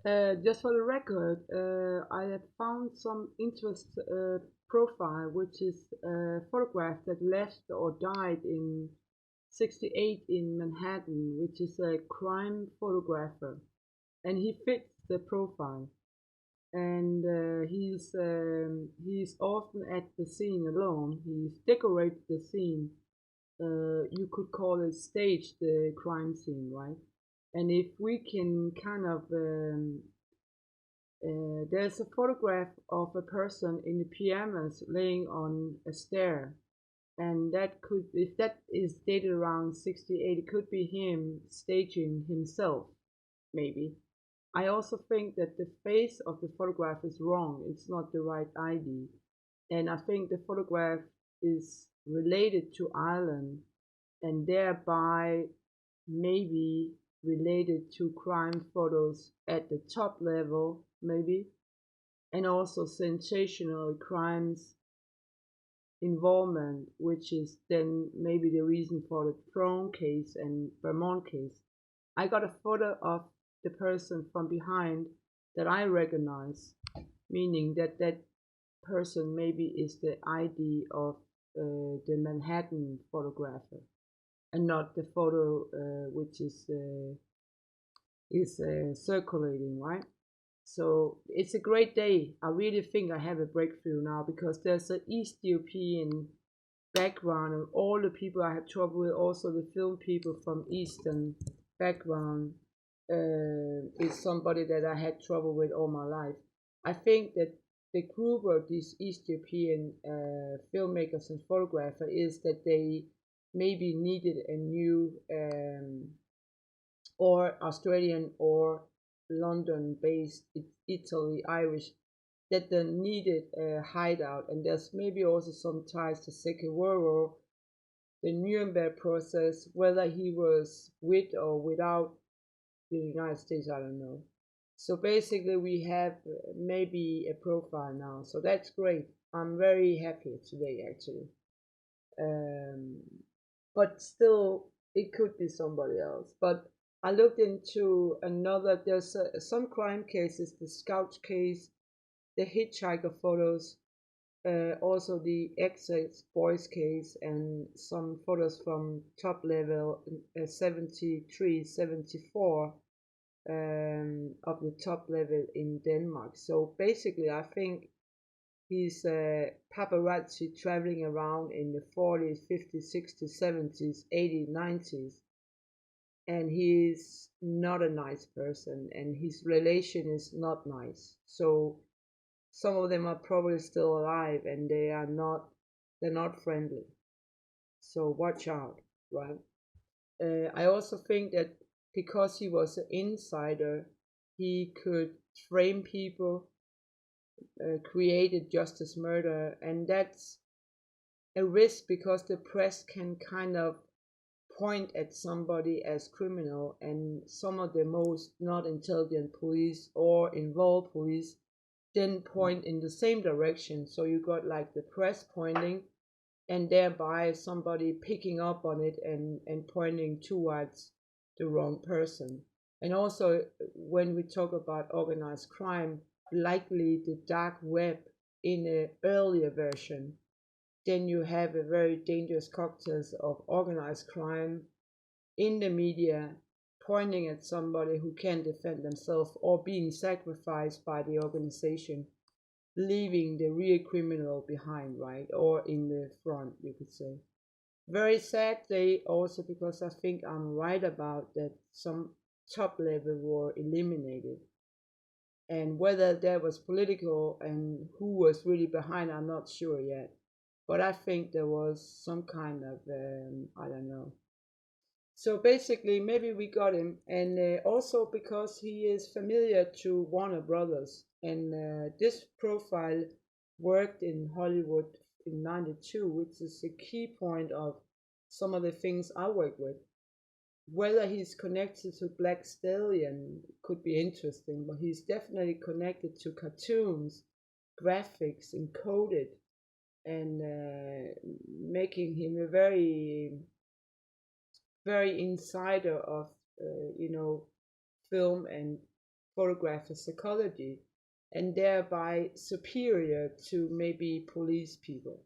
Just for the record, I have found some interest profile, which is a photograph that left or died in 68 in Manhattan, which is a crime photographer, and he fits the profile. And he's often at the scene alone. He's decorated the scene. You could call it stage the crime scene, right? And if we can kind of there's a photograph of a person in the pajamas laying on a stair, and that could, if that is dated around 68, it could be him staging himself, maybe. I also think that the face of the photograph is wrong. It's not the right ID. And I think the photograph is related to Ireland and thereby maybe related to crime photos at the top level, maybe, and also sensational crimes involvement, which is then maybe the reason for the Throne case and Vermont case. I got a photo of the person from behind that I recognize, meaning that that person maybe is the ID of the Manhattan photographer and not the photo which is circulating, right? So it's a great day. I really think I have a breakthrough now because there's an East European background, and all the people I have trouble with, also the film people from Eastern background, is somebody that I had trouble with all my life. I think that the group of these East European filmmakers and photographers is that they maybe needed a new or Australian or London based Italy Irish that they needed a hideout, and there's maybe also some ties to Second World War, the Nuremberg process, whether he was with or without the United States, I don't know. So basically, we have maybe a profile now, so that's great. I'm very happy today, actually. Um, but still, it could be somebody else. But I looked into another. There's some crime cases, the Scout case, the hitchhiker photos, also the Essex Boys case, and some photos from top level 73, 74 of the top level in Denmark. So basically, I think he's a paparazzi traveling around in the 40s, 50s, 60s, 70s, 80s, 90s, and he's not a nice person, and his relation is not nice. So some of them are probably still alive, and they're not friendly. So watch out, right? I also think that because he was an insider, he could frame people, created justice murder, and that's a risk because the press can kind of point at somebody as criminal, and some of the most not intelligent police or involved police then point in the same direction. So you got like the press pointing and thereby somebody picking up on it and pointing towards the wrong person. And also, when we talk about organized crime, likely the dark web in an earlier version, then you have a very dangerous cocktail of organized crime in the media pointing at somebody who can't defend themselves or being sacrificed by the organization, leaving the real criminal behind, right? Or in the front, you could say. Very sad day also because I think I'm right about that some top level were eliminated. And whether that was political and who was really behind, I'm not sure yet. But I think there was some kind of, I don't know. So basically, maybe we got him, and also because he is familiar to Warner Brothers, and this profile worked in Hollywood in '92, which is a key point of some of the things I work with. Whether he's connected to Black Stallion could be interesting, but he's definitely connected to cartoons, graphics, encoded, and making him a very insider of you know film and photographer psychology and thereby superior to maybe police people.